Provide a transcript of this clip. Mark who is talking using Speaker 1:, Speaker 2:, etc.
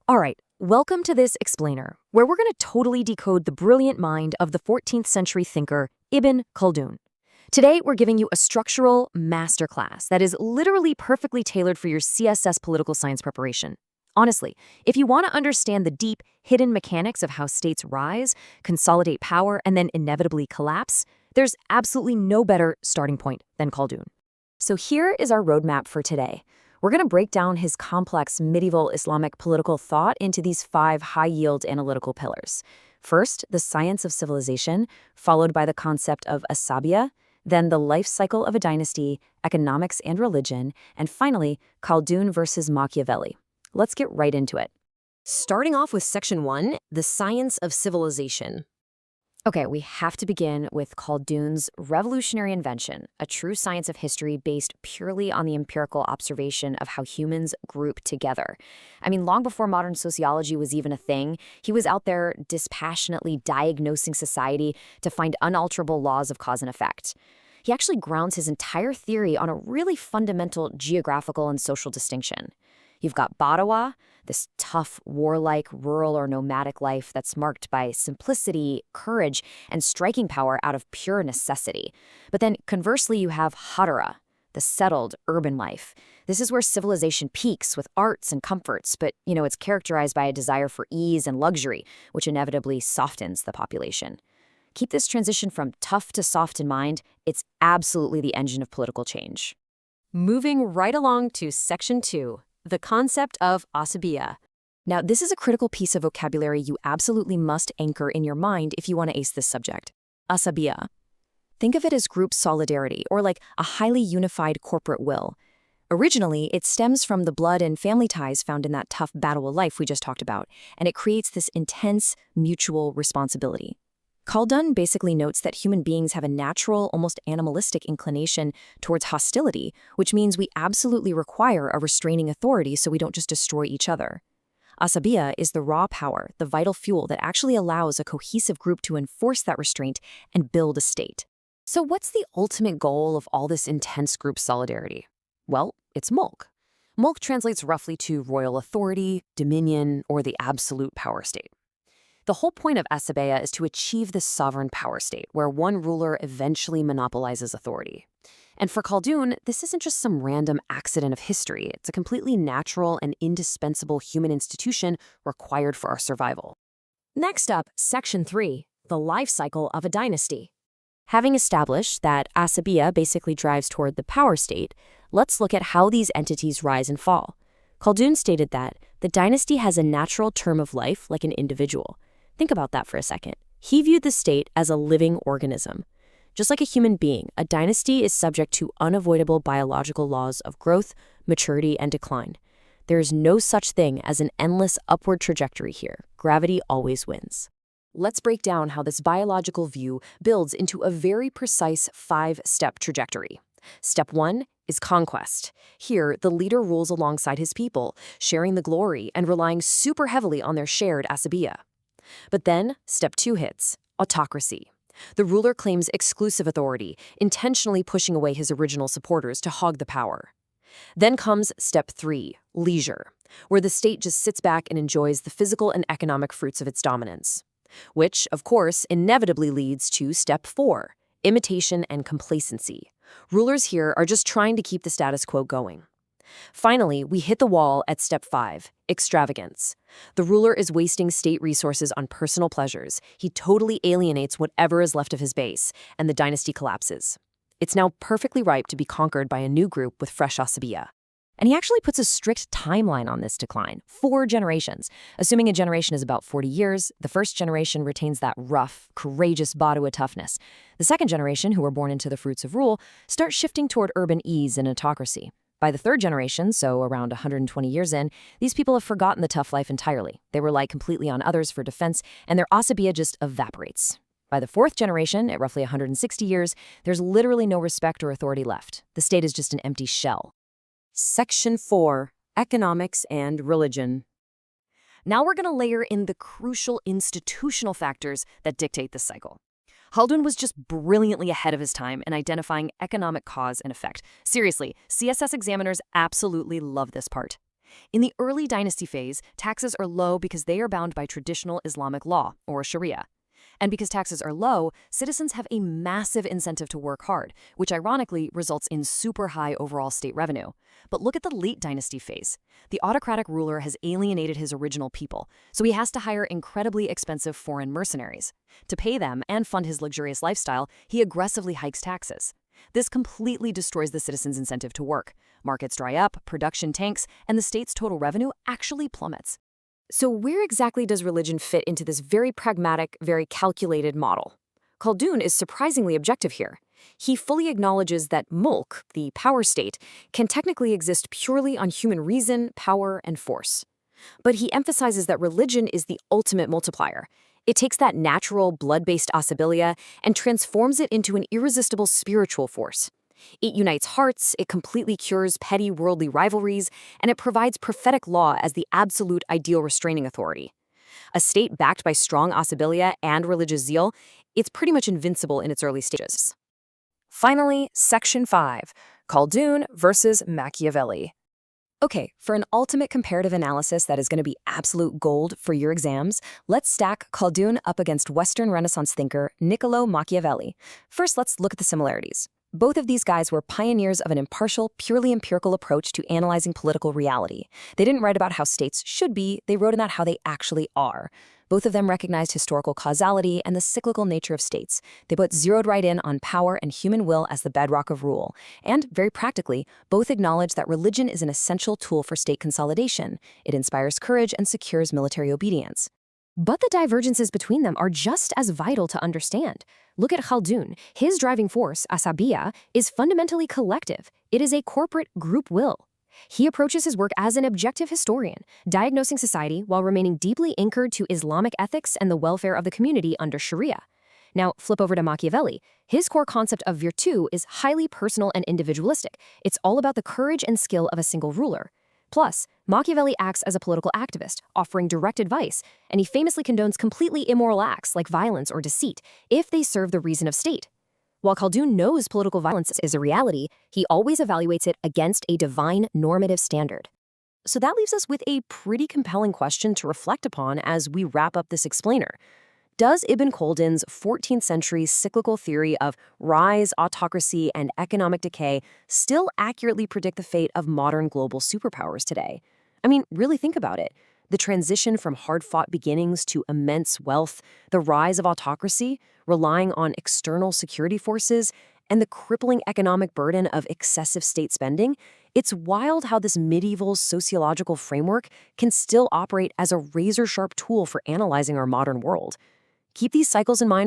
Speaker 1: All right, welcome to this explainer, where we're going to totally decode the brilliant mind of the 14th century thinker Ibn Khaldun. Today, we're giving you a structural masterclass that is literally perfectly tailored for your CSS political science preparation. Honestly, if you want to understand the deep, hidden mechanics of how states rise, consolidate power, and then inevitably collapse, there's absolutely no better starting point than Khaldun. So here is our roadmap for today. We're going to break down his complex medieval Islamic political thought into these 5 high-yield analytical pillars. First, the science of civilization, followed by the concept of Asabiyyah, then the life cycle of a dynasty, economics and religion, and finally, Khaldun versus Machiavelli. Let's get right into it.
Speaker 2: Starting off with Section 1, the science of civilization.
Speaker 1: Okay, we have to begin with Khaldun's revolutionary invention, a true science of history based purely on the empirical observation of how humans group together. I mean, long before modern sociology was even a thing, he was out there dispassionately diagnosing society to find unalterable laws of cause and effect. He actually grounds his entire theory on a really fundamental geographical and social distinction. You've got Badawa, this tough, warlike, rural or nomadic life that's marked by simplicity, courage, and striking power out of pure necessity. But then, conversely, you have Hadara, the settled, urban life. This is where civilization peaks with arts and comforts, but, it's characterized by a desire for ease and luxury, which inevitably softens the population. Keep this transition from tough to soft in mind. It's absolutely the engine of political change.
Speaker 2: Moving right along to Section 2. The concept of Asabiyyah.
Speaker 1: Now, this is a critical piece of vocabulary you absolutely must anchor in your mind if you want to ace this subject. Asabiyyah. Think of it as group solidarity, or like a highly unified corporate will. Originally, it stems from the blood and family ties found in that tough battle of life we just talked about, and it creates this intense mutual responsibility. Khaldun basically notes that human beings have a natural, almost animalistic inclination towards hostility, which means we absolutely require a restraining authority so we don't just destroy each other. Asabiyyah is the raw power, the vital fuel that actually allows a cohesive group to enforce that restraint and build a state.
Speaker 2: So what's the ultimate goal of all this intense group solidarity? Well, it's mulk. Mulk translates roughly to royal authority, dominion, or the absolute power state. The whole point of Asabiyyah is to achieve this sovereign power state, where one ruler eventually monopolizes authority. And for Khaldun, this isn't just some random accident of history. It's a completely natural and indispensable human institution required for our survival.
Speaker 1: Next up, Section 3, the life cycle of a dynasty. Having established that Asabiyyah basically drives toward the power state, let's look at how these entities rise and fall. Khaldun stated that the dynasty has a natural term of life like an individual. Think about that for a second. He viewed the state as a living organism. Just like a human being, a dynasty is subject to unavoidable biological laws of growth, maturity, and decline. There is no such thing as an endless upward trajectory here. Gravity always wins. Let's break down how this biological view builds into a very precise 5-step trajectory. Step 1 is conquest. Here, the leader rules alongside his people, sharing the glory and relying super heavily on their shared asabiyyah. But then, Step 2 hits, autocracy. The ruler claims exclusive authority, intentionally pushing away his original supporters to hog the power. Then comes Step 3, leisure, where the state just sits back and enjoys the physical and economic fruits of its dominance. Which, of course, inevitably leads to Step 4, imitation and complacency. Rulers here are just trying to keep the status quo going. Finally, we hit the wall at Step 5, extravagance. The ruler is wasting state resources on personal pleasures. He totally alienates whatever is left of his base, and the dynasty collapses. It's now perfectly ripe to be conquered by a new group with fresh asabiyyah. And he actually puts a strict timeline on this decline, 4 generations. Assuming a generation is about 40 years, the first generation retains that rough, courageous Badawi toughness. The second generation, who were born into the fruits of rule, start shifting toward urban ease and autocracy. By the third generation, so around 120 years in, these people have forgotten the tough life entirely. They rely completely on others for defense, and their asabiyyah just evaporates. By the fourth generation, at roughly 160 years, there's literally no respect or authority left. The state is just an empty shell.
Speaker 2: Section 4, economics and religion.
Speaker 1: Now we're going to layer in the crucial institutional factors that dictate this cycle. Khaldun was just brilliantly ahead of his time in identifying economic cause and effect. Seriously, CSS examiners absolutely love this part.
Speaker 2: In the early dynasty phase, taxes are low because they are bound by traditional Islamic law, or Sharia. And because taxes are low, citizens have a massive incentive to work hard, which ironically results in super high overall state revenue. But look at the late dynasty phase. The autocratic ruler has alienated his original people, so he has to hire incredibly expensive foreign mercenaries. To pay them and fund his luxurious lifestyle, he aggressively hikes taxes. This completely destroys the citizens' incentive to work. Markets dry up, production tanks, and the state's total revenue actually plummets.
Speaker 1: So where exactly does religion fit into this very pragmatic, very calculated model? Khaldun is surprisingly objective here. He fully acknowledges that mulk, the power state, can technically exist purely on human reason, power, and force. But he emphasizes that religion is the ultimate multiplier. It takes that natural, blood-based asabiyyah and transforms it into an irresistible spiritual force. It unites hearts, it completely cures petty worldly rivalries, and it provides prophetic law as the absolute ideal restraining authority. A state backed by strong asabiyyah and religious zeal, it's pretty much invincible in its early stages.
Speaker 2: Finally, Section 5, Khaldun versus Machiavelli. Okay, for an ultimate comparative analysis that is going to be absolute gold for your exams, let's stack Khaldun up against Western Renaissance thinker Niccolo Machiavelli. First, let's look at the similarities. Both of these guys were pioneers of an impartial, purely empirical approach to analyzing political reality. They didn't write about how states should be, they wrote about how they actually are. Both of them recognized historical causality and the cyclical nature of states. They both zeroed right in on power and human will as the bedrock of rule. And, very practically, both acknowledged that religion is an essential tool for state consolidation. It inspires courage and secures military obedience. But the divergences between them are just as vital to understand. Look at Khaldun. His driving force, asabiyyah, is fundamentally collective. It is a corporate group will. He approaches his work as an objective historian, diagnosing society while remaining deeply anchored to Islamic ethics and the welfare of the community under Sharia. Now, flip over to Machiavelli. His core concept of virtù is highly personal and individualistic. It's all about the courage and skill of a single ruler. Plus, Machiavelli acts as a political activist, offering direct advice, and he famously condones completely immoral acts like violence or deceit if they serve the reason of state. While Khaldun knows political violence is a reality, he always evaluates it against a divine normative standard. So that leaves us with a pretty compelling question to reflect upon as we wrap up this explainer. Does Ibn Khaldun's 14th century cyclical theory of rise, autocracy, and economic decay still accurately predict the fate of modern global superpowers today? I mean, really think about it. The transition from hard-fought beginnings to immense wealth, the rise of autocracy, relying on external security forces, and the crippling economic burden of excessive state spending, it's wild how this medieval sociological framework can still operate as a razor-sharp tool for analyzing our modern world. Keep these cycles in mind